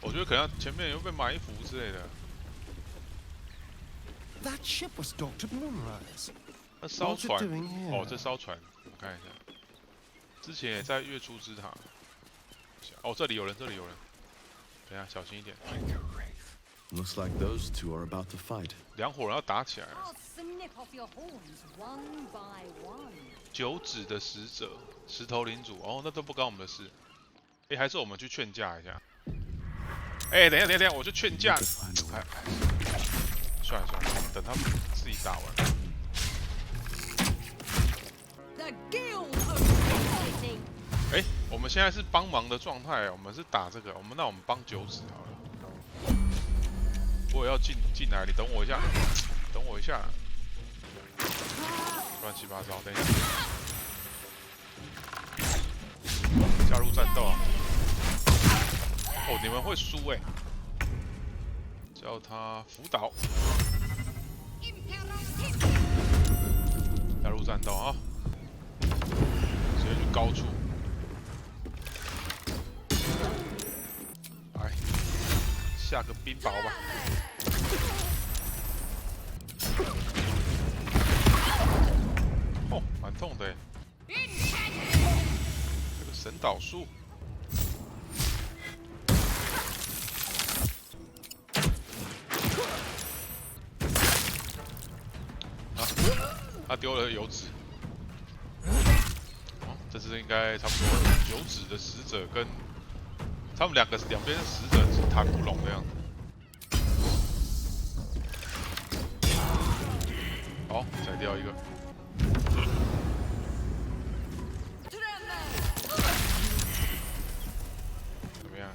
我觉得可能前面有被埋伏之类的。That ship was docked at Moonrise. 那艘 What's it 船 doing here? 哦，这艘船我看一下，之前也在月出之塔。哦，这里有人，这里有人。等一下，小心一点。 Looks like those two are about to fight. 两伙人要打起来了。 九指的使者，石头领主，哦，那都不关我们的事。哎，还是我们去劝架一下。哎，等一下，我去劝架。哎，算了，等他们自己打完。哎，我们现在是帮忙的状态，我们是打这个，那我们帮九指好了。 我也要进来，你等我一下，乱七八糟，等一下，加入战斗啊！哦，你们会输哎，叫他辅导，加入战斗啊！直接去高处，来下个冰雹吧。 哦，蛮痛的哎！这个神导术，啊，他丢了油脂。哦，这次应该差不多。九指的使者跟他们两边的使者是谈不拢的样子。 好，宰掉一个。怎么样？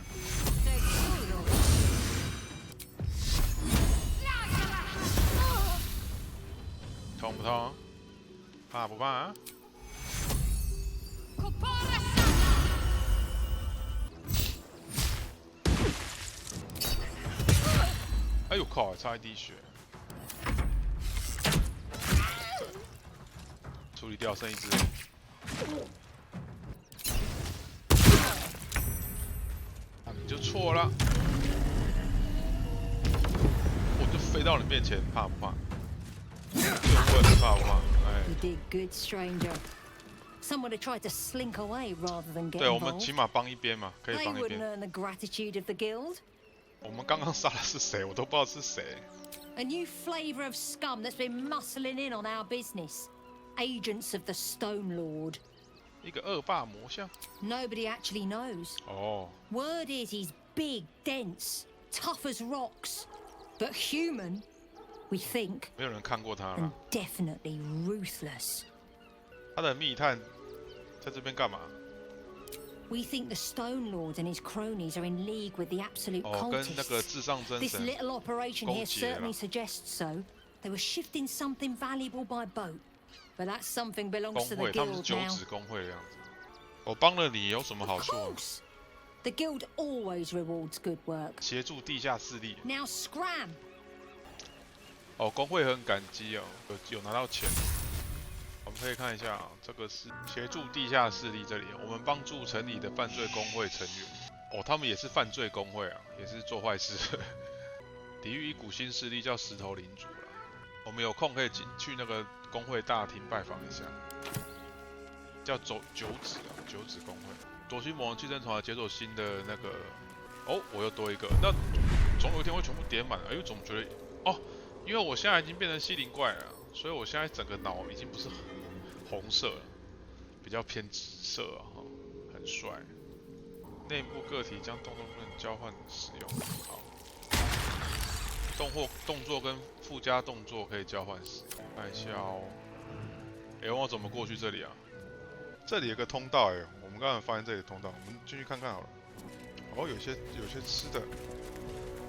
痛不痛？怕不怕啊？哎呦靠！差一滴血。 处理掉，剩一只。啊，你就错了。我就飞到你面前，怕不怕？就问怕不怕？哎。对，我们起码帮一边嘛，可以帮一边。我们刚刚杀的是谁？我都不知道是谁。A new flavor of scum that's been muscling in on our business. Agents of the Stone Lord. 一个恶霸魔像。Nobody actually knows. 哦。Word is he's big, dense, tough as rocks, but human, we think. 没有人看过他了。And definitely ruthless. 他的密探在这边干嘛？ We think the Stone Lord and his cronies are in league with the absolute cultists. 跟那个至上真神 This little operation here certainly suggests so. They were shifting something valuable by boat. But that something belongs to the guild now. 他们是九指工会的样子。我帮了你有什么好处？ The guild always rewards good work. 协助地下势力。Now scram. 哦，工会很感激哦，有拿到钱。我们可以看一下啊，这个是协助地下势力这里，我们帮助城里的犯罪工会成员。哦，他们也是犯罪工会啊，也是做坏事。抵御一股新势力叫石头领主啦。我们有空可以去那个工会大厅拜访一下，叫九指啊，九指工会。夺心魔王寄生虫来解锁新的那个，哦，我又多一个，那总有一天会全部点满。哎呦，总觉得哦，因为我现在已经变成西灵怪了，所以我现在整个脑已经不是红色了，比较偏紫色啊，很帅。内部个体将动交换使用，好。动作跟附加动作可以交换使用。看一下哦。哎，我怎么过去这里啊？这里有个通道哎，我们刚才发现这里的通道，我们进去看看好了。哦，有些吃的，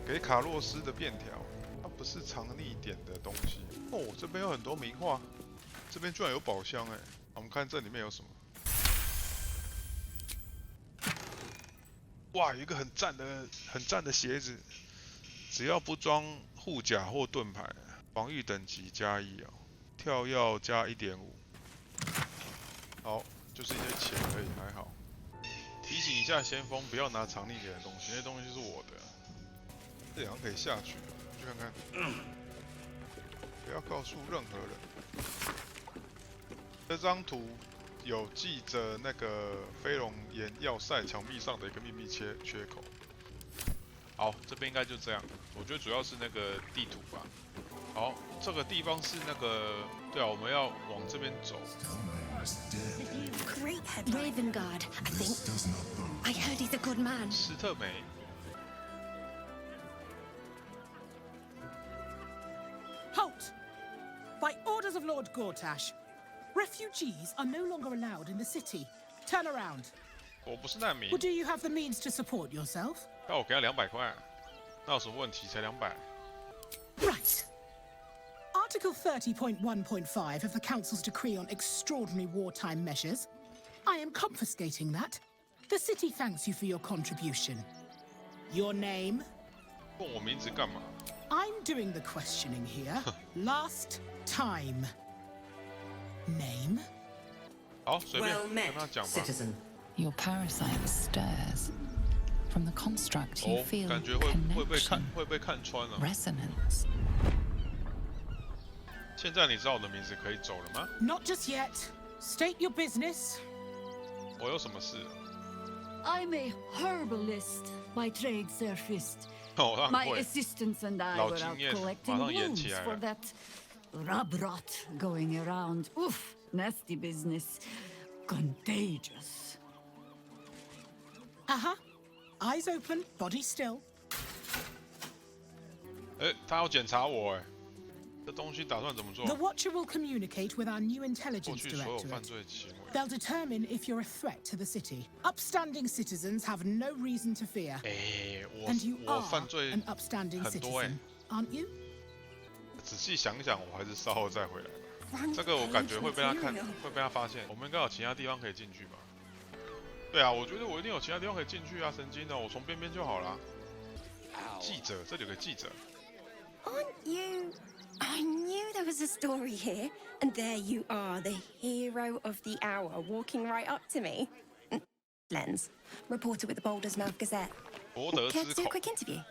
给卡洛斯的便条，它不是藏匿点的东西。哦，这边有很多名画，这边居然有宝箱哎。我们看这里面有什么？哇，有一个很赞的鞋子。只要不装护甲或盾牌，防御等级加1哦，跳跃加1.5。好，就是一些钱而已，还好。提醒一下先锋，不要拿常力给的东西，那些东西是我的。这好像可以下去，去看看。不要告诉任何人。这张图有记着那个飞龙岩要塞墙壁上的一个秘密缺口。好，这边应该就这样。我觉得主要是那个地图吧。好，这个地方是那个，对啊，我们要往这边走。Raven Guard, I think. I heard he's a good man. 史特梅。Halt! By orders of Lord Gortash, refugees are no longer allowed in the city. Turn around. 我不是难民。 Or do you have the means to support yourself? 那我给他200块，那有什么问题？才200。Right. Article 30.1.5 of the Council's Decree on Extraordinary Wartime Measures. I am confiscating that. The city thanks you for your contribution. Your name? 问我名字干嘛？ I'm doing the questioning here. Last time. Name? 好，随便跟他讲吧。 Your parasite stirs. From the construct, you feel 感觉会被看穿了。 resonance. 现在你知道我的名字可以走了吗？ Not just yet. State your business. 我有什么事？ I'm a herbalist by trade, Sir Fist. 我让 My 会。 assistants and I 老 were 经 out 验， collecting 马上演 wounds 起来 for 了。 that rub rot going around. Oof, nasty business. Contagious. Uh-huh. Eyes open, body still. 他要检查我这东西打算怎么做？ The Watcher will communicate with our new 过 intelligence 去所有犯 directorate. 罪行为。 They'll determine if you're a threat to the city. Upstanding citizens have no reason to fear. 我 And you 我 are 犯罪 an upstanding 很多 citizen, aren't you? 仔细想想，我还是稍后再回来吧。这个我感觉会被他发现。我们应该有其他地方可以进去吧？对啊，我觉得我一定有其他地方可以进去啊！神经的，我从边边就好了。记者，这里有个记者。 Aren't you? I knew there was a story here, and there you are, the hero of the hour, walking right up to me. Lens, reporter with the Balder's Mouth Gazette. 博德 Care 之 to do a 口 quick interview?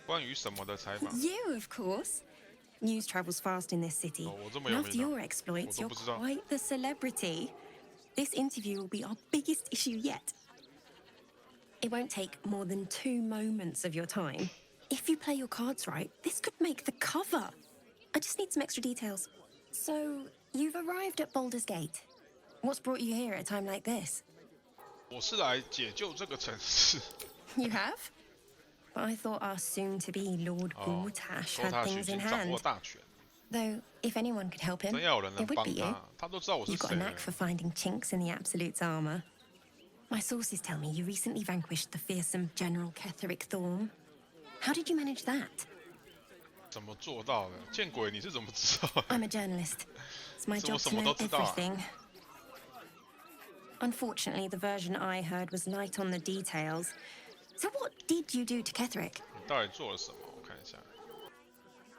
关于什么的采访？ You, of course. News travels fast in this city. 我这么 And 有 after 名 your 啊？ exploits, 我 you're 都不知道。 quite the celebrity. This interview will be our biggest issue yet. It won't take more than 2 moments of your time. If you play your cards right, this could make the cover. I just need some extra details. So, you've arrived at Baldur's Gate. What's brought you here at a time like this? 我是来解救这个城市。 You have? But I thought our soon-to-be Lord Gortash had 他 things 已 in 经掌握 hand. 大权， Though, if anyone could help him, 真要有人 it 能 would 帮 be you. 他，他都知道我是 You've got 谁 a knack for finding chinks in the Absolute's armor. My sources tell me you recently vanquished the fearsome General Ketheric Thorm. How did you manage that? 怎么做到的？见鬼，你是怎么知道的？ I'm a journalist. It's my 怎么 job 什 to 么 know 都知道啊？ everything. Unfortunately, the version I heard was light on the details. So what did you do to Ketheric? 你到底做了什么？我看一下。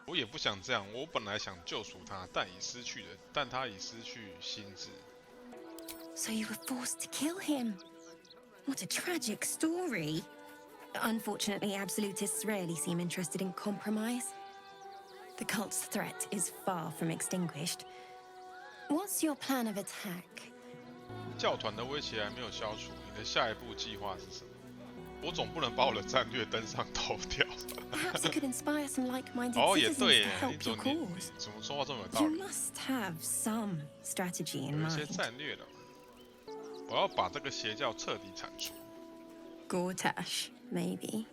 我也不想这样，我本来想救赎他，但他已失去心智。 So you were forced to kill him. What a tragic story. Unfortunately, absolutists rarely seem interested in compromise. The cult's threat is far from extinguished. What's your plan of attack? 教团的威胁还没有消除，你的下一步计划是什么？我总不能把我的战略登上头条。 Perhaps it could inspire some like-minded 哦，也 citizens 对 to 耶， help 你 your 怎 cause. 么说话这么有道 You 理？ must have some strategy in 有一些 mind. 战略的。我要把这个邪教彻底铲除。 Gortash, maybe.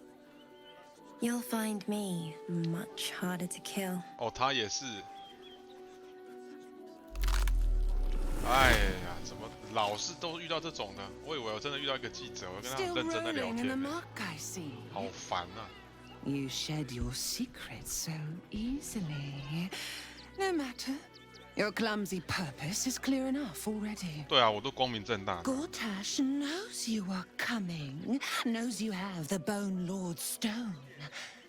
You'll find me much harder to kill. 哦，他也是。哎呀，怎么老是都遇到这种呢？我以为我真的遇到一个记者，我跟他很 Still 认真的聊 rolling in the 天呢， muck, I see. 好烦啊！ You shed your secrets so easily. No matter. Your clumsy purpose is clear enough already. 对啊，我都光明正大的。 Gortash knows you are coming, knows you have the Bone Lord Stone.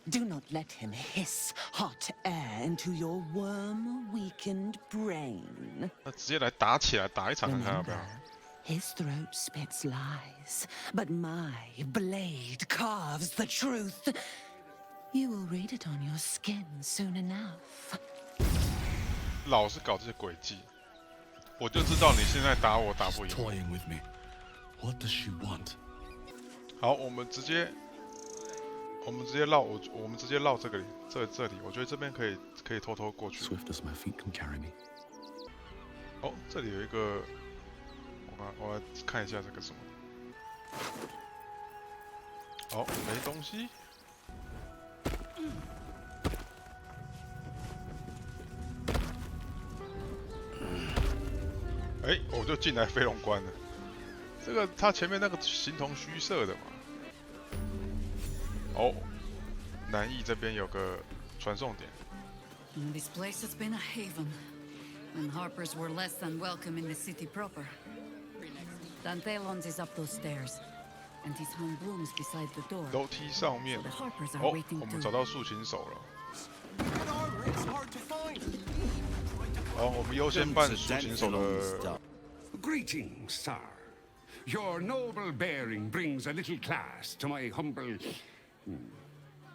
Do not let him hiss hot air into your worm-weakened brain. 那直接来打起来，打一场看看要不 Remember, 要？ His throat spits lies, but my blade carves the truth. You will read it on your skin soon enough. 老是搞这些诡计，我就知道你现在打我打不赢。Toying with me. What does she want? 好，我们直接绕这个里，这里，我觉得这边可以偷偷过去。 Swift as my feet can carry me. 哦，这里有一个，我来看一下这个什么。哦，没东西。哎，我就进来飞龙关了。这个它前面那个形同虚设的嘛。哦，南翼这边有个传送点。 This place has been a haven, when Harpers were less than welcome in the city proper. Dantelons is up those stairs, and his hung blooms beside the door. 楼梯上面。 The Harpers are 哦， waiting 我们 too. 找到竖琴手了。好，我们优先办竖琴手的。 Greetings, sir. Your noble bearing brings a little class to my humble.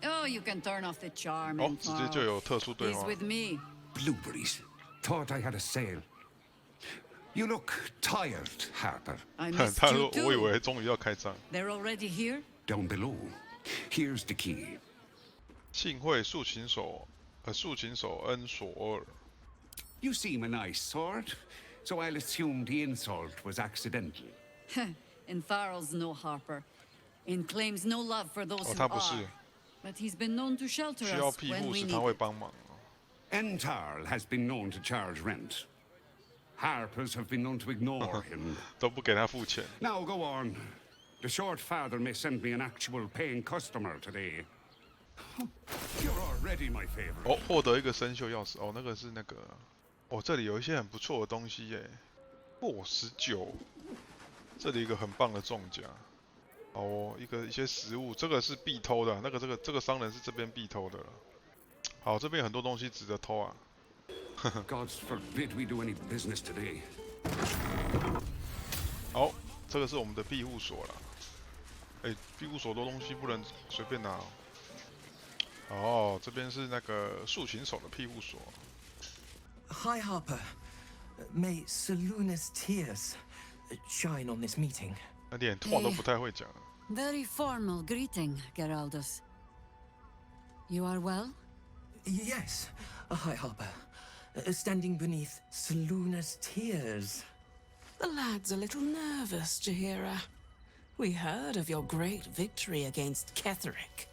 Oh, you can turn off the charm. 哦，直接就有特殊对 He's 话。 with me. Blueberries. Thought I had a sale. You look tired, Harper. I missed 他 you 说：“我以 too. 为终于要开张。 They're already here. Down below. Here's the key. 幸会竖琴手恩索尔。 You seem a nice sort, so I'll assume the insult was accidental. And Tharl's no Harper, and claims no love for those 哦， who 他不是， are. But he's been known to shelter 需要 us 庇 when 护 we 时 need 他会 it. 帮忙。 Entarl has been known to charge rent. Harpers have been known to ignore him. 都不给他付钱。 Now go on. The short father may send me an actual paying customer today. You're already my favorite. 哦，获得一个生锈钥匙。哦，那个是那个。哦，这里有一些很不错的东西耶。哦，19。这里一个很棒的重甲。哦，一些食物，这个是必偷的。那个这个商人是这边必偷的了。好，这边很多东西值得偷啊。 Gods forbid we do any business today. 好，这个是我们的庇护所啦。哎，庇护所多东西不能随便拿。哦，这边是那个竖琴手的庇护所。 Hi, Harper. May Seluna's tears shine on this meeting. 那连话都不太会讲。 Very formal greeting, Geraldus. You are well? Yes. Hi, Harper. Standing beneath Seluna's tears. The lad's a little nervous, Jaheira. We heard of your great victory against Ketheric.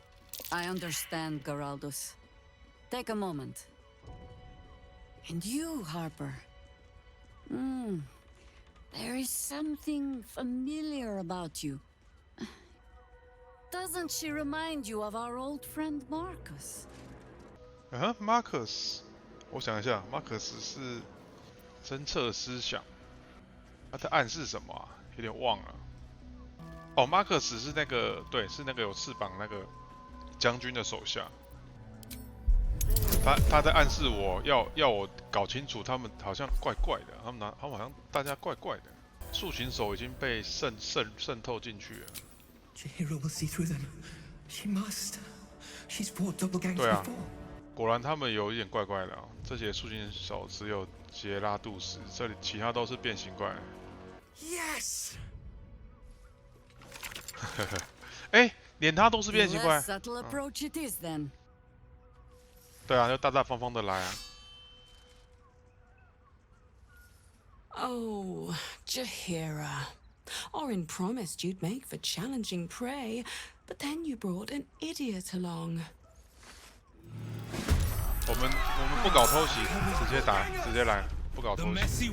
I understand, Geraldus. Take a moment. And you, Harper. There is something familiar about you. Doesn't she remind you of our old friend Marcus? 啊 ，Marcus， 我想一下，Marcus 是侦测思想，他在暗示什么啊？有点忘了。哦，Marcus 是那个，对，是那个有翅膀那个将军的手下。他在暗示我要我搞清楚，他们好像怪怪的，他们好像大家怪怪的。竖琴手已经被渗透进去了。 Jaheira will see through them. She must. She's fought doppelgangers 对啊， before. 果然他们有一点怪怪的啊。这些竖琴手只有杰拉杜斯，这里其他都是变形怪。 Yes. 哎，连他都是变形怪。 Less subtle approach it is then. 对啊，就大大方方的来啊。 Oh, Jaheira. Orin promised you'd make for challenging prey, but then you brought an idiot along. 我们不搞偷袭，直接打，直接来，不搞偷袭。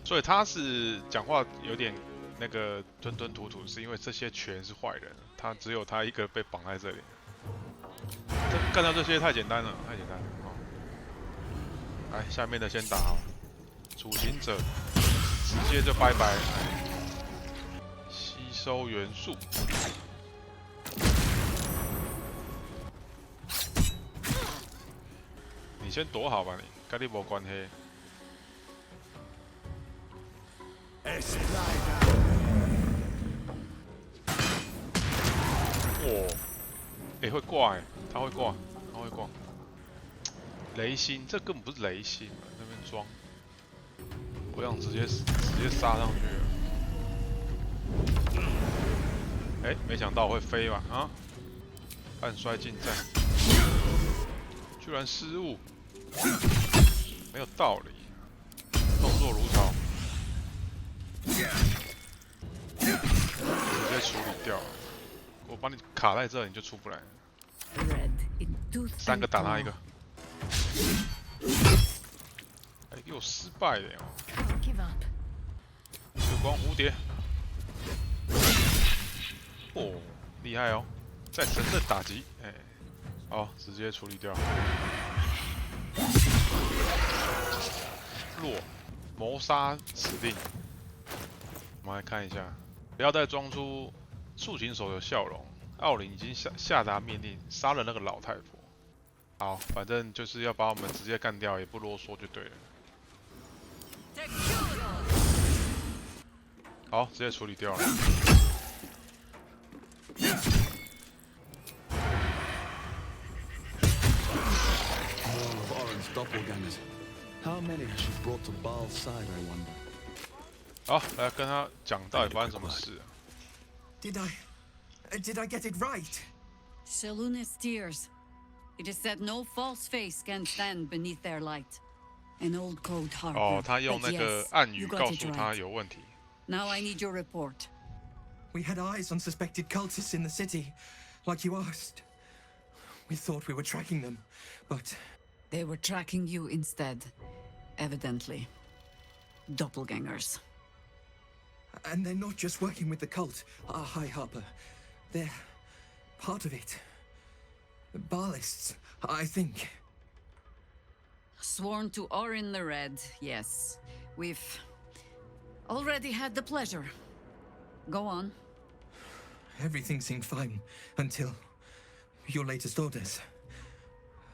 所以他是讲话有点那个吞吞吐吐，是因为这些全是坏人，他只有他一个被绑在这里。干掉这些太简单了，太简单了。哦、来，下面的先打好，处刑者直接就拜拜。吸收元素。 你先躲好吧，你跟你没关系。哦，会挂他会挂，他会挂。雷星，这根本不是雷星嘛，那边装。我想直接杀上去了。没想到我会飞吧？啊！半摔近战，居然失误，没有道理。动作如潮，直接处理掉。我把你卡在这，你就出不来。3个打他一个。给我失败了月光蝴蝶。哦，厉害哦！再神圣打击，好，直接处理掉。弱，谋杀指令。我们来看一下，不要再装出竖琴手的笑容。奥林已经下达命令，杀了那个老太婆。好，反正就是要把我们直接干掉，也不啰嗦就对了。好，直接处理掉了。Doppelgangers. How many has she brought to Baal's side, I wonder? 好，来跟他讲到底发生什么事啊 Did I get it right? Shaluna's tears. It is said no false face can stand beneath their light. An old code harper. 哦，他用那个暗语告诉他有问题。Now I need your report. We had eyes on suspected cultists in the city, like you asked. We thought we were tracking them, but They were tracking you instead, evidently. Doppelgangers. And they're not just working with the cult, High Harper. They're part of it. Baalists, I think. Sworn to Orin the Red, yes. We've already had the pleasure. Go on. Everything seemed fine until your latest orders.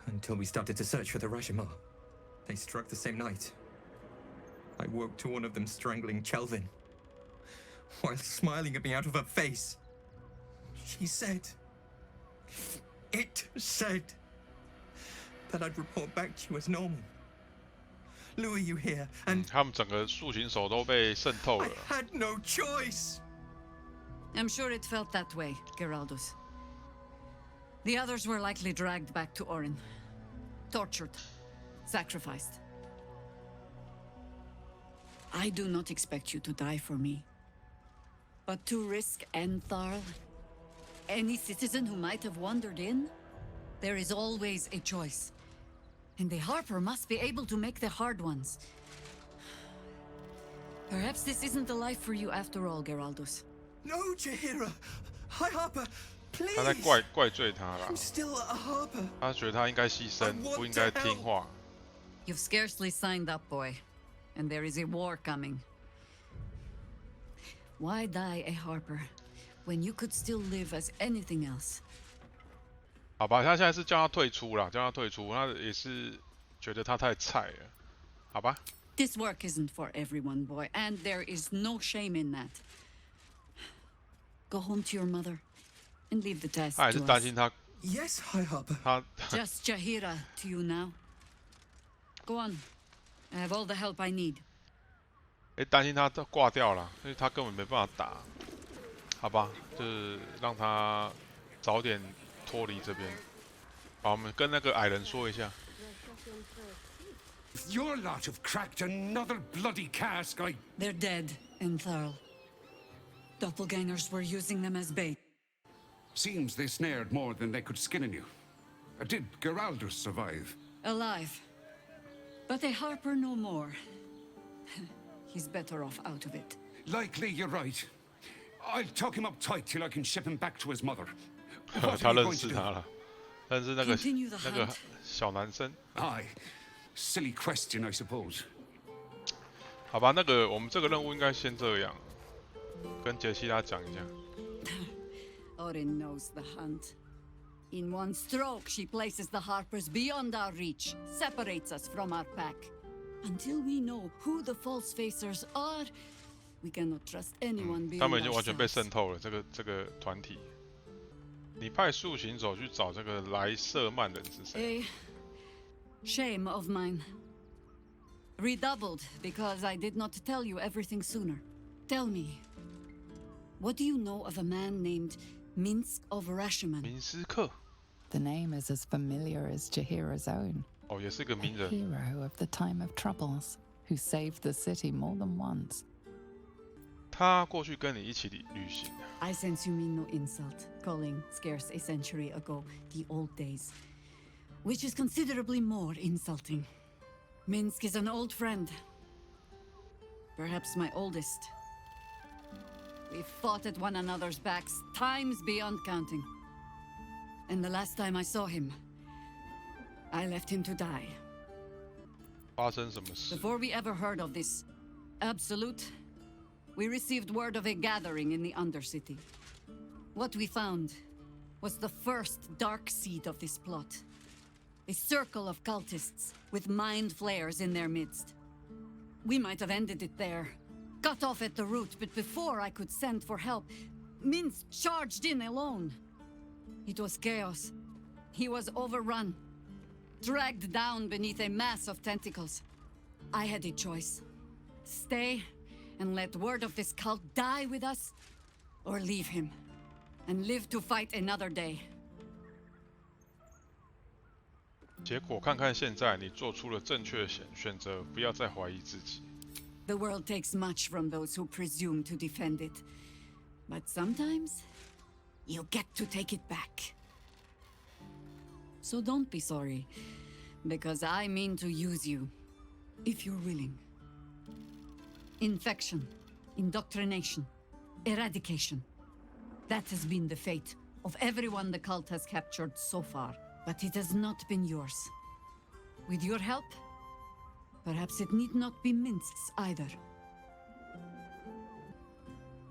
Until we started to search for the Rashomar. They struck the same night. I woke to one of them strangling Chelvin, while smiling at me out of her face. She said... It said... that I'd report back to you as normal. Lure you here, and... 他们整个竖琴手都被渗透了。I had no choice! I'm sure it felt that way, Geraldus. The others were likely dragged back to Orin. Tortured. Sacrificed. I do not expect you to die for me. But to risk Entharl, any citizen who might have wandered in, there is always a choice. And the Harper must be able to make the hard ones. Perhaps this isn't the life for you after all, Geraldus. No, Jaheira! High Harper! 他在怪罪他啦。他觉得他应该牺牲，不应该听话。You've scarcely signed up, boy, and there is a war coming. Why die a Harper when you could still live as anything else? 好吧，他现在是叫他退出啦，叫他退出，他也是觉得他太菜了，好吧。This work isn't for everyone, boy, and there is no shame in that. Go home to your mother. And leave the test 他还是担心他。Yes, High Harper. 他 Just Jaheira to you now. Go on. I have all the help I need. 担心他挂掉了，因为他根本没办法打。好吧，就是让他早点脱离这边。好，我们跟那个矮人说一下。Your lot have cracked another bloody cask, They're dead, Entharl. Doppelgangers were using them as bait. Seems they snared more than they could skin in you. Did Geraldus survive? Alive. But a Harper no more. He's better off out of it. Likely you're right. I'll tuck him up tight till I can ship him back to his mother. 他认识他了，认识那个小男生。Aye. Silly question, I suppose. 好吧，我们这个任务应该先这样，跟杰西拉讲一下。Orin knows the hunt. In one stroke, she places the Harpers beyond our reach, separates us from our pack. Until we know who the false facers are, We cannot trust anyone beyond 他们已经完全被 ourselves. 渗透了，这个团体。你派速行手去找这个莱瑟曼人是谁？ A shame of mine. Redoubled because I did not tell you everything sooner. Tell me, what do you know of a man named Minsk of Rashomon? 明斯克。 The name is as familiar as Jahira's own. 哦，也是个 A 名人。 hero of the time of troubles, who saved the city more than once. 他过去跟你一起旅行。 I sense you mean no insult, calling scarce a century ago the old days, which is considerably more insulting. Minsk is an old friend. Perhaps my oldest. We've fought at one another's backs times beyond counting. And the last time I saw him, I left him to die. 发生什么事？ Before we ever heard of this absolute, we received word of a gathering in the Undercity. What we found was the first dark seed of this plot. A circle of cultists with mind flayers in their midst. We might have ended it there, cut off at the root, but before I could send for help, Minsk charged in alone. It was chaos. He was overrun, dragged down beneath a mass of tentacles. I had a choice. Stay and let word of this cult die with us, or leave him and live to fight another day. 结果看看现在，你做出了正确的选择，不要再怀疑自己。 The world takes much from those who presume to defend it. But sometimes, you get to take it back. So don't be sorry, because I mean to use you, if you're willing. Infection, indoctrination, eradication. That has been the fate of everyone the cult has captured so far. But it has not been yours. With your help, perhaps it need not be Minsk's either.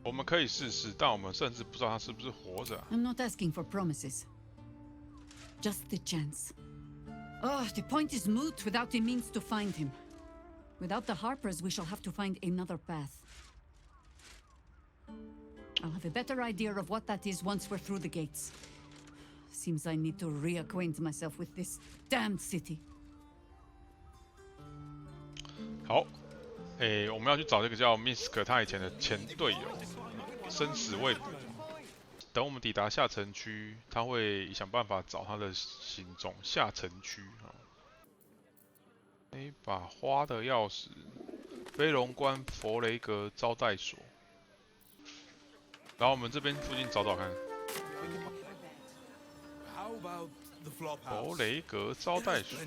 我们可以试试，但我们甚至不知道他是不是活着。 I'm not asking for promises. Just the chance. Oh, the point is moot without a means to find him. Without the Harpers, we shall have to find another path. I'll have a better idea of what that is once we're through the gates. Seems I need to reacquaint myself with this damned city. 好，我们要去找这个叫 Minsk 他以前的前队友，生死未卜。等我们抵达下城区，他会想办法找他的行踪。下城区啊，把花的钥匙，飞龙关佛雷格招待所。然后我们这边附近找找看。佛雷格招待所。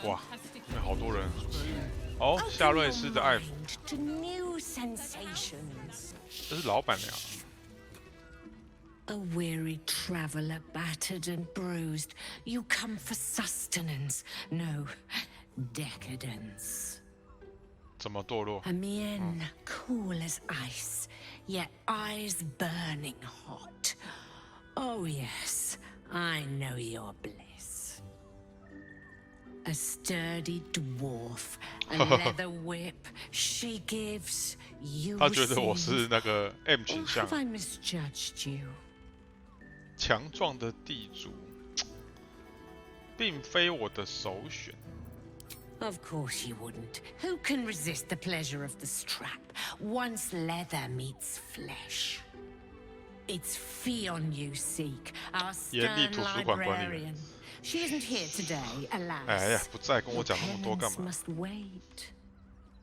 哇，因为好多人。哦，夏芮丝的爱抚。这是老板娘。 A weary traveler, battered and bruised, you come for sustenance, no decadence. 怎么堕落？ A mien cool as ice, yet eyes burning hot. Oh yes, I know your bliss. A sturdy dwarf, a leather whip, she gives, you 他觉得我 receive. 是那个 M 倾 Or 向 have I misjudged you? 强壮的地主，并非我的首选。 Of course you wouldn't. Who can resist the pleasure of the strap once leather meets flesh? It's Fionn you seek, our 严厉 stern 图书馆管理员。 librarian. She isn't here today, 哎呀 alas. 不在，跟我讲那么多干 Penance 嘛？ must wait.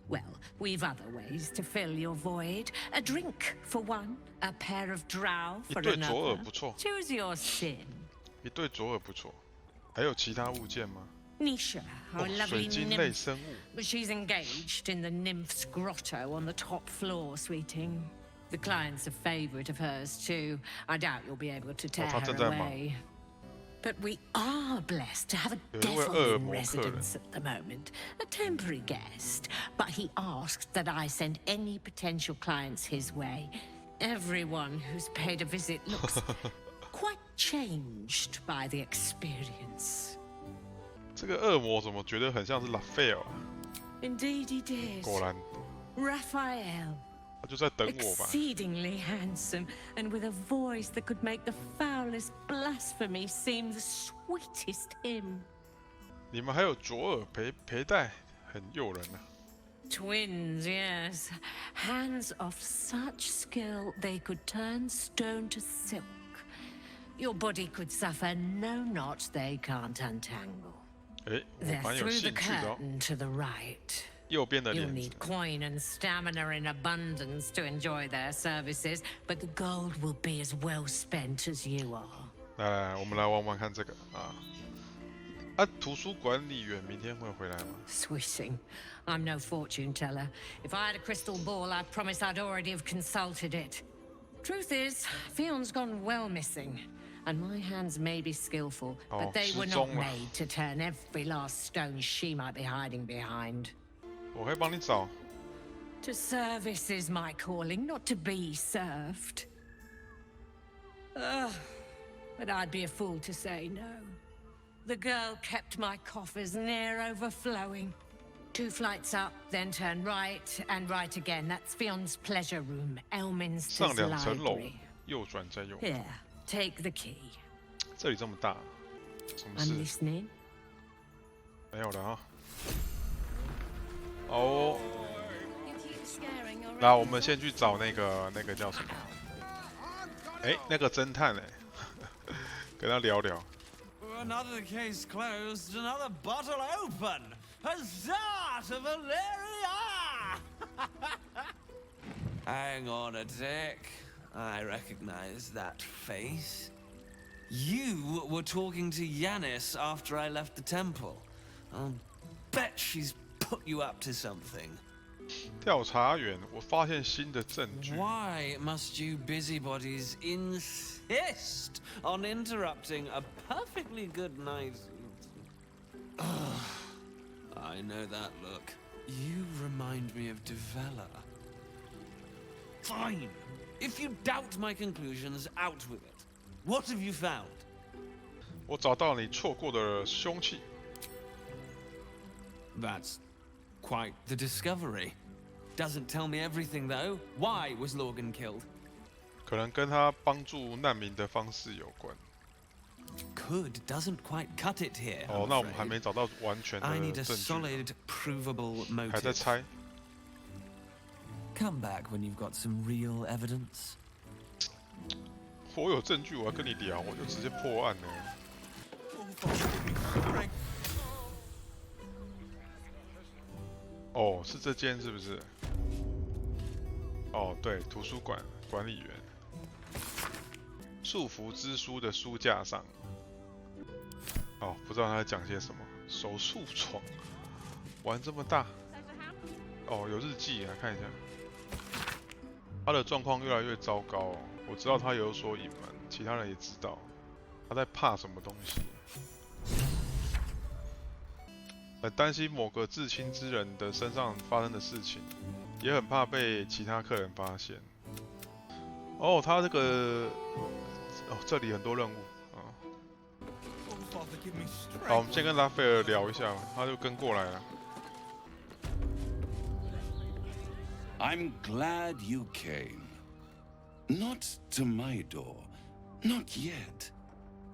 Well, we've other ways to fill your void. A drink for one, a pair of drow 一 for 对左耳 another. 不错， Choose your sin. 一对左耳不错。还有其他物件吗？ Nisha, 哦 our，水 lovely 晶类 nymph. 生物。 But she's engaged in the nymph's grotto on the top floor, sweeting. The client's a favorite of hers, too. I doubt you'll be able to tear 她 her 正在忙。 away. But we are blessed to have a 有一位 devil 恶 in 魔客人。 residence at the moment. A temporary guest. But he asked that I send any potential clients his way. Everyone who's paid a visit looks quite changed by the experience. 这个恶魔怎么觉得很像是拉斐尔？ Indeed he did. 果然， Raphael. 他就在等我吧。 Exceedingly handsome, and with a voice that could make the foulest blasphemy seem the sweetest hymn. 你们还有左耳佩戴，很诱人啊。 Twins, yes. Hands of such skill they could turn stone to silk. Your body could suffer no knot they can't untangle. 哎，我 They're 蛮有 through the 兴趣的哦。 curtain to the right. 右边的 You'll 帘子 need， coin and stamina in abundance to enjoy their services, but the gold will be as well spent as you are. 来，我们来玩玩看这个啊。啊，图书管理员明天会回来吗？ Swishing. I'm no fortune teller. If I had a crystal ball, I'd promise I'd already have consulted it. Truth is, Fion's gone well missing. And my hands may be skillful, but they were not made to turn every last stone she might be hiding behind. 我可以帮你找。 To service is my calling, not to be served. But I'd be a fool to say no. The girl kept my coffers near overflowing. 2 flights up, then turn right and right again. That's Fion's pleasure room, Elminster's 上2层楼 library. 右转再右。 Here, take the key. 这里这么大，什么 I'm 事？ listening. 没有了啊。哦，来，我们先去找那个叫什么？哎，那个侦探哎，跟他聊聊。 Another case closed, another bottle open. Huzzah to Valeria! Hang on a tick. I recognize that face. You were talking to Yanis after I left the temple. I'll bet she's put you up to something. 调查员，我发现新的证据。 Why must you busybodies insist on interrupting a perfectly good night? I know that look. You remind me of Devella. Fine. If you doubt my conclusions, out with it. What have you found? 我找到你错过的凶器。 That's quite the discovery. Doesn't tell me everything, though. Why was Lorgan killed? 可能跟他帮助难民的方式有关。 Could doesn't quite cut it here. 哦，那我们还没找到完全的 I need a 证据， solid, provable 还在 motive. 猜。 Come back when you've got some real evidence. 我有证据，我要跟你聊，我就直接破案了。哦，是这间是不是？哦，对，图书馆管理员。束缚之书的书架上。哦，不知道他在讲些什么。手术床，玩这么大。哦，有日记，来看一下。他的状况越来越糟糕哦。我知道他有所隐瞒，其他人也知道。他在怕什么东西？很担心某个至亲之人的身上发生的事情，也很怕被其他客人发现。哦，他这个，哦，这里很多任务啊。好，我们先跟拉斐尔聊一下，他就跟过来了。 I'm glad you came. Not to my door, not yet,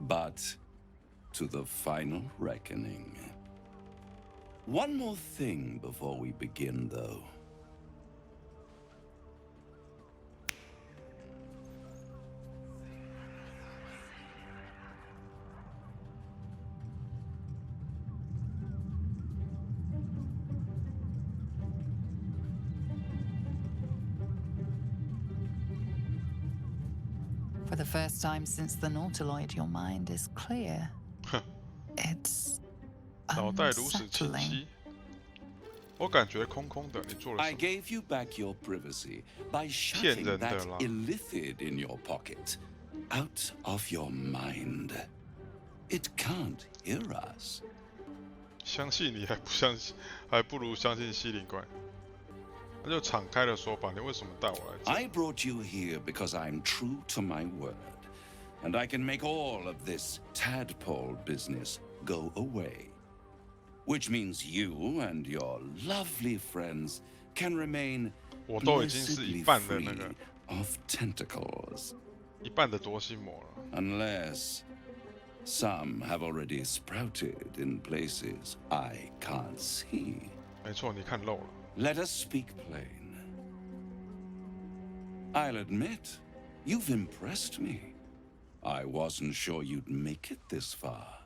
but to the final reckoning. One more thing before we begin, though. For the first time since the Nautiloid, your mind is clear. It's 脑袋如此清晰，我感觉空空的。你做了 I 什么？ gave you back your privacy by shoving that illithid in your pocket, out of your mind. It can't hear us. 相信你还不相信，还不如相信西灵怪。那就敞开的说吧，你为什么带我来这？ I brought you here because I'm true to my word, and I can make all of this tadpole business go away. which means you and your lovely friends can remain 我都已经是一半的那个 of tentacles. 一半的夺心魔了。Unless some have already sprouted in places I can't see. 没错，你看漏了。Let us speak plain. I'll admit, you've impressed me. I wasn't sure you'd make it this far.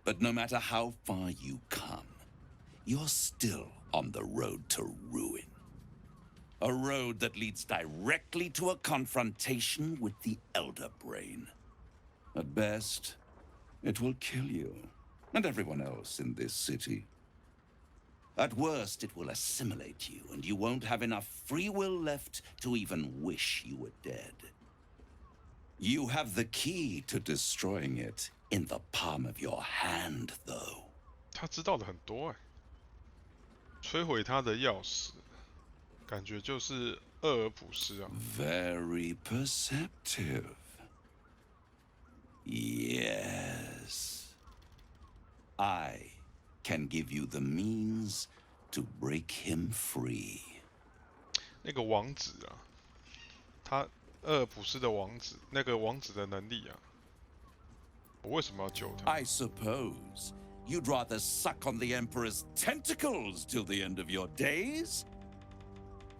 But no matter how far you come, you're still on the road to ruin. A road that leads directly to a confrontation with the Elder Brain. At best, it will kill you and everyone else in this city. At worst, it will assimilate you, and you won't have enough free will left to even wish you were dead. You have the key to destroying it in the palm of your hand, though. 他知道的很多哎，摧毁他的钥匙，感觉就是厄尔普斯啊。Very perceptive. Yes. I can give you the means to break him free. 那个王子啊，他厄尔普斯的王子，那个王子的能力啊，我为什么要救他 I suppose you'd rather suck on the Emperor's tentacles till the end of your days?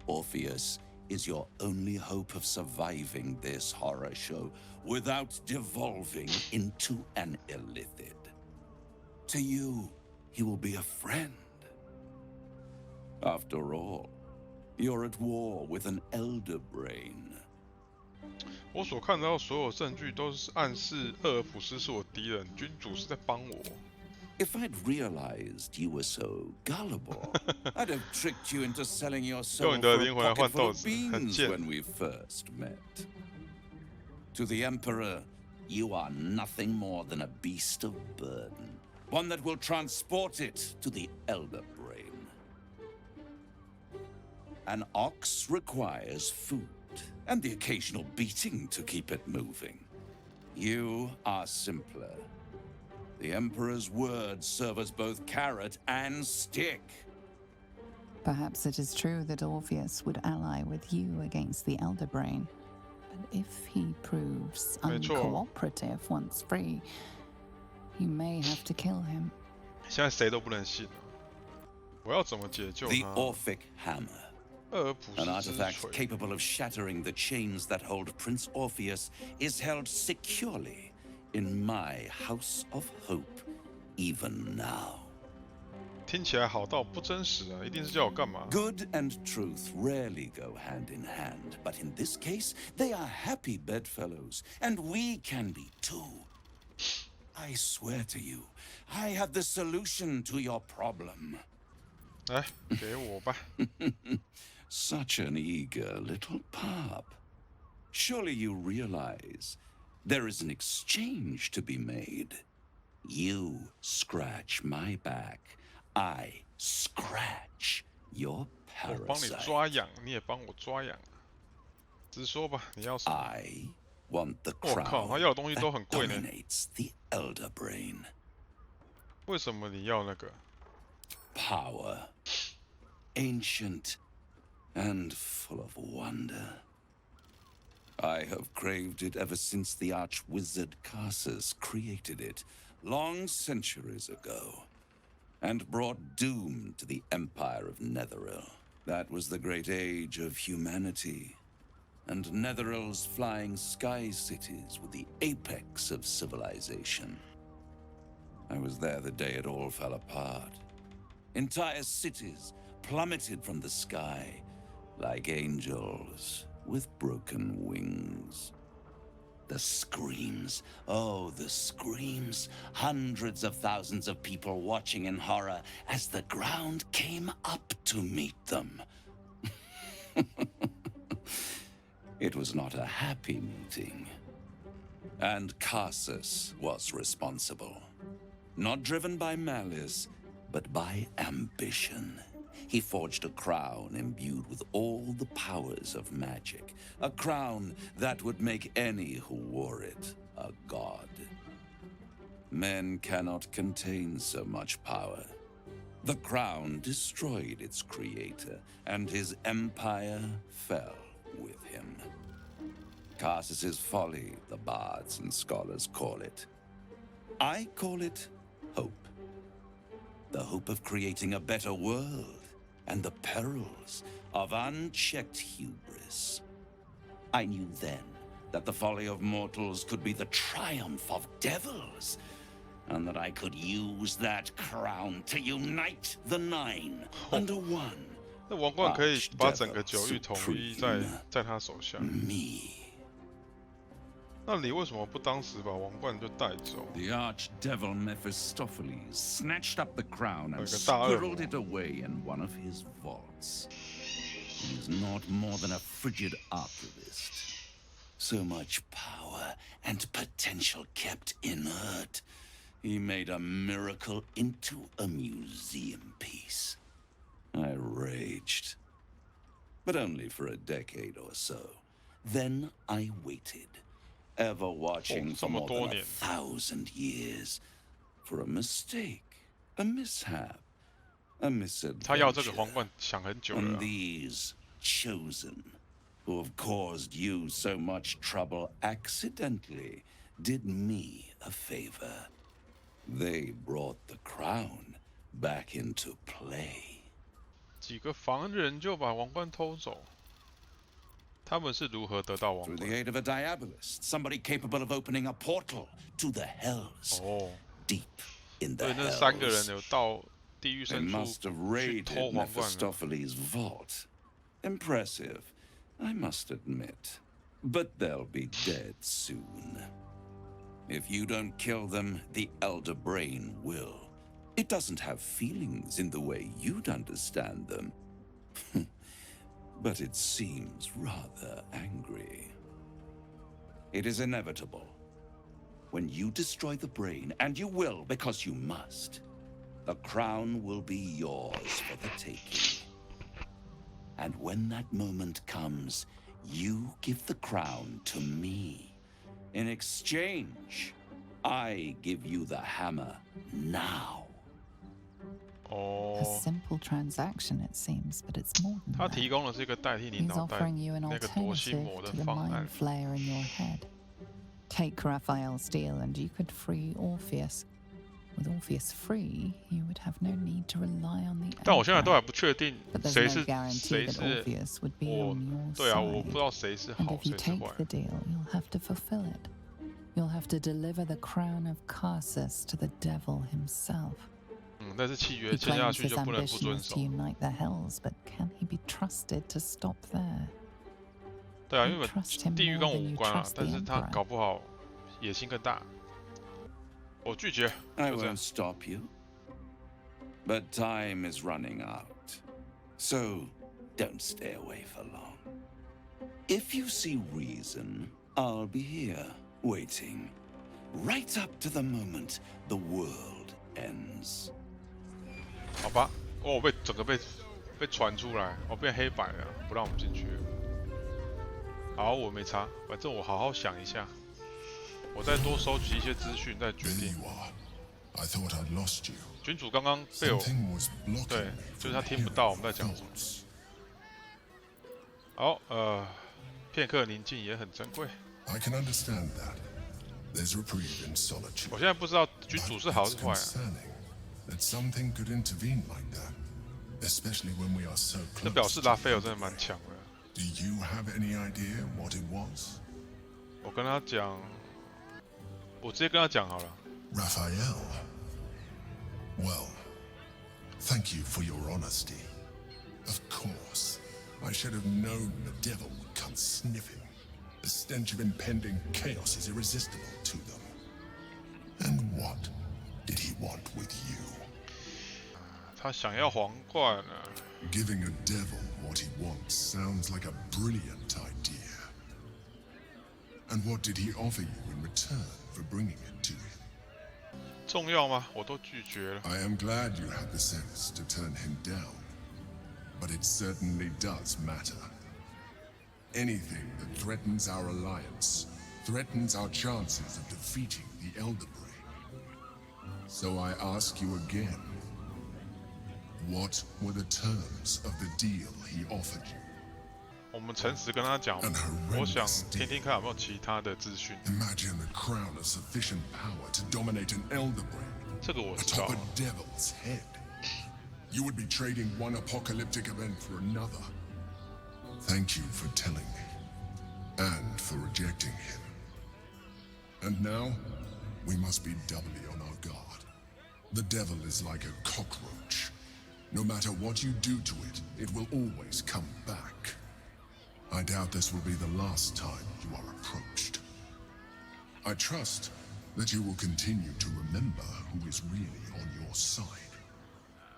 Orpheus is your only hope of surviving this horror show without devolving into an illithid. To you, he will be a friend. After all, you're at war with an elder brain. 我所看到所有证据都是暗示厄尔普斯是我敌人，君主是在帮我。If I'd realized you were so gullible, I'd have tricked you into selling your soul for a pocket full of beans when we first met. To the Emperor, you are nothing more than a beast of burden, one that will transport it to the Elder Brain. An ox requires food and the occasional beating to keep it moving. You are simpler. The Emperor's words serve as both carrot and stick. Perhaps it is true that Orpheus would ally with you against the Elder Brain. But if he proves uncooperative once free, you may have to kill him. 现在谁都不能信了。我要怎么解救他 The Orphic Hammer. An artifact capable of shattering the chains that hold Prince Orpheus is held securely in my House of Hope, even now. 听起来好到不真实啊！一定是叫我干嘛 Good and truth rarely go hand in hand, but in this case, they are happy bedfellows, and we can be too. I swear to you, I have the solution to your problem. 来，给我吧。Such an eager little pup. Surely you realize there is an exchange to be made. You scratch my back, I scratch your 我帮你 parasite. 抓痒，你也帮我抓痒。直说吧，你要什么？ I want the 我靠，他要的东西都很 crown 贵 that 呢。 dominates the elder brain. 为什么你要那个？ Power, ancient and full of wonder. I have craved it ever since the arch-wizard Karsus created it, long centuries ago, and brought doom to the Empire of Netheril. That was the great age of humanity, and Netheril's flying sky cities were the apex of civilization. I was there the day it all fell apart. Entire cities plummeted from the sky like angels with broken wings. The screams, oh, the screams. Hundreds of thousands of people watching in horror as the ground came up to meet them. It was not a happy meeting. And Karsus was responsible. Not driven by malice, but by ambition. He forged a crown imbued with all the powers of magic. A crown that would make any who wore it a god. Men cannot contain so much power, The crown destroyed its creator, and his empire fell with him. Carsus's folly, the bards and scholars call it. I call it hope. The hope of creating a better world, and the perils of unchecked hubris. I knew then that the folly of mortals could be the triumph of devils, and that I could use that crown to unite the nine under one. 那王冠可以把整个九域统一在他手下。那你为什么不当时把王冠就带走？ The archdevil Mephistopheles snatched up the crown and squirreled it away in one of his vaults. He is not more than a frigid archivist. So much power and potential kept inert. He made a miracle into a museum piece. I raged. But only for a decade or so. Then I waited, ever watching for more than 1,000 years, for a mistake, a mishap, a misadventure. And these chosen, who have caused you so much trouble accidentally, did me a favor. They brought the crown back into play. 几个凡人就把王冠偷走，他们是如何得到王冠 ？Through the aid of a diabolist, somebody capable of opening a portal to the hells. Deep in the 对，那3个人有到地狱深处去偷皇冠。Mephistopheles' vault. Impressive, I must admit. But they'll be dead soon. If you don't kill them, the Elder Brain will. It doesn't have feelings in the way you'd understand them. But it seems rather angry. It is inevitable. When you destroy the brain, and you will because you must, the crown will be yours for the taking. And when that moment comes, you give the crown to me. In exchange, I give you the hammer now. A simple transaction, it seems, but it's more than 他提供的是一个代替你 He's 脑袋 offering you an 那个夺心 alternative 魔的 to the 方案 mind。flayer in your head. Take Raphael's deal, and you could free Orpheus. With Orpheus free, you would have no need to rely on the. 但我现在都还不确定 But there's 谁 no 是 guarantee that 谁 Orpheus would be 我 on your 对啊，我 side. 不知道谁是 And 好 if you 谁是 take 坏。 the deal, you'll have to fulfill it. You'll have to deliver the crown of Carsus to the devil himself. 但是契约 He 签下 claims 去 his 就不能不 ambition 遵 is 守 to。unite the hells, but can he be trusted to stop there? 对啊， You 因为 trust him 地狱 more 跟我 than 无 you 关啊， trust 但 the 是他 Emperor. 搞不好野心更大。我拒绝， I 就这样 won't。stop you. But time is running out. So don't stay away for long. If you see reason, I'll be here, waiting. Right up to the moment the world ends. 好吧，我整个被传出来，我变黑白了，不让我们进去。好，我没差，反正我好好想一下，我再多收集一些资讯再决定。 I thought I'd lost you. 君主刚刚被我 Something was blocking 对， me 就是 from 他听不到我们在讲 hearing 什么。 thoughts. 好，片刻宁静也很珍贵。 I can understand that. There's reprieve in solitude. 我现在不知道君主是好 It's 是坏啊。 concerning that something could intervene like that, especially when we are so 这表 close 示 to 拉斐尔 the 真的蛮 Elder 强的。 Brain. Do you have any idea what it was? 我跟他讲，我直接跟他讲好了。 Raphael. Well, thank you for your honesty. Of course, I should have known the devil would come sniffing. The stench of impending chaos is irresistible to them. And what did he want with you? 他想要皇冠啊！ Giving a devil what he wants sounds like a brilliant idea. And what did he offer you in return for bringing it to him? 重要吗？我都拒绝了。 I am glad you had the sense to turn him down, but it certainly does matter. Anything that threatens our alliance threatens our chances of defeating the Elder Brain. So I ask you again, What were the terms of the deal he offered you? 我们诚实跟他讲，我想听听看有没有其他的资讯。Imagine a crown of sufficient power to dominate an elder brain 这个我知道。 atop a devil's head. You would be trading one apocalyptic event for another. Thank you for telling me, and for rejecting him. And now, we must be doubly on our guard. The devil is like a cockroach. No matter what you do to it, it will always come back. I doubt this will be the last time you are approached. I trust that you will continue to remember who is really on your side.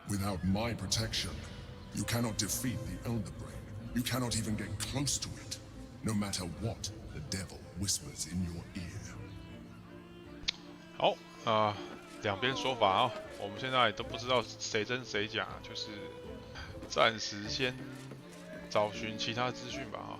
Without my protection, you cannot defeat the Elder Brain. You cannot even get close to it, no matter what the devil whispers in your ear. 好，两边说法啊，我们现在都不知道谁真谁假，就是暂时先找寻其他资讯吧啊。